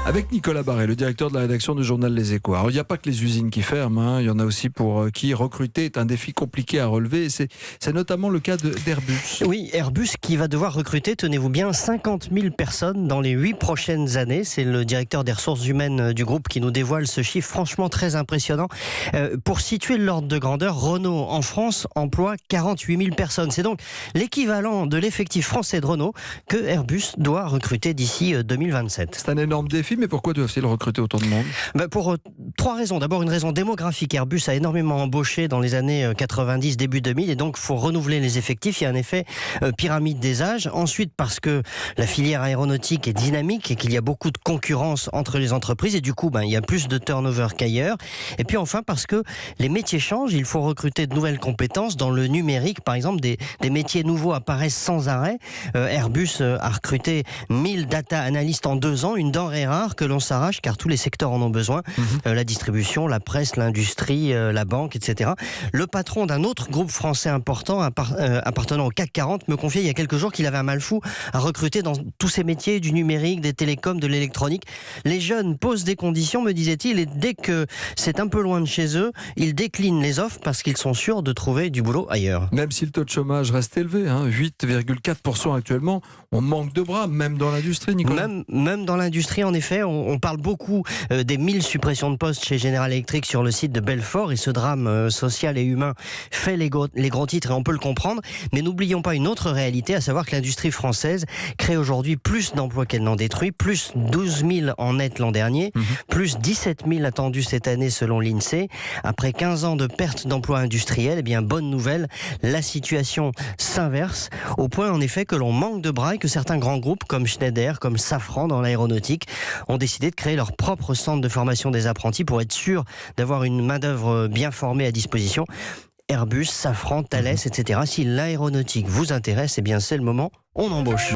Avec Nicolas Barré, le directeur de la rédaction du journal Les Échos. Alors, il n'y a pas que les usines qui ferment, il y en a aussi pour qui recruter est un défi compliqué à relever. Et c'est notamment le cas d'Airbus. Oui, Airbus qui va devoir recruter, tenez-vous bien, 50 000 personnes dans les 8 prochaines années. C'est le directeur des ressources humaines du groupe qui nous dévoile ce chiffre franchement très impressionnant. Pour situer l'ordre de grandeur, Renault en France emploie 48 000 personnes. C'est donc l'équivalent de l'effectif français de Renault que Airbus doit recruter d'ici 2027. C'est un énorme défi, mais pourquoi doivent-ils recruter autant de monde ? Pour 3 raisons. D'abord, une raison démographique. Airbus a énormément embauché dans les années 90, début 2000, et donc il faut renouveler les effectifs. Il y a un effet pyramide des âges. Ensuite, parce que la filière aéronautique est dynamique et qu'il y a beaucoup de concurrence entre les entreprises, et du coup, il y a plus de turnover qu'ailleurs. Et puis enfin, parce que les métiers changent. Il faut recruter de nouvelles compétences. Dans le numérique, par exemple, des métiers nouveaux apparaissent sans arrêt. Airbus a recruté 1000 data analystes en 2 ans, une denrée rare que l'on s'arrache car tous les secteurs en ont besoin. La distribution, la presse, l'industrie, la banque, etc. Le patron d'un autre groupe français important appartenant au CAC 40 me confiait il y a quelques jours qu'il avait un mal fou à recruter dans tous ces métiers du numérique, des télécoms, de l'électronique. Les jeunes posent des conditions, me disait-il, et dès que c'est un peu loin de chez eux, ils déclinent les offres parce qu'ils sont sûrs de trouver du boulot ailleurs. Même si le taux de chômage reste élevé, 8,4% actuellement, on manque de bras, même dans l'industrie, Nicolas. Même dans l'industrie, en effet, on parle beaucoup des 1000 suppressions de postes chez General Electric sur le site de Belfort, et ce drame social et humain fait les gros titres, et on peut le comprendre. Mais n'oublions pas une autre réalité, à savoir que l'industrie française crée aujourd'hui plus d'emplois qu'elle n'en détruit, plus 12 000 en net l'an dernier, plus 17 000 attendus cette année selon l'INSEE. Après 15 ans de perte d'emplois industriels, bonne nouvelle, la situation s'inverse, au point en effet que l'on manque de bras et que certains grands groupes comme Schneider, comme Safran dans l'aéronautique, ont décidé de créer leur propre centre de formation des apprentis pour être sûr d'avoir une main-d'œuvre bien formée à disposition. Airbus, Safran, Thales, etc. Si l'aéronautique vous intéresse, c'est le moment, on embauche.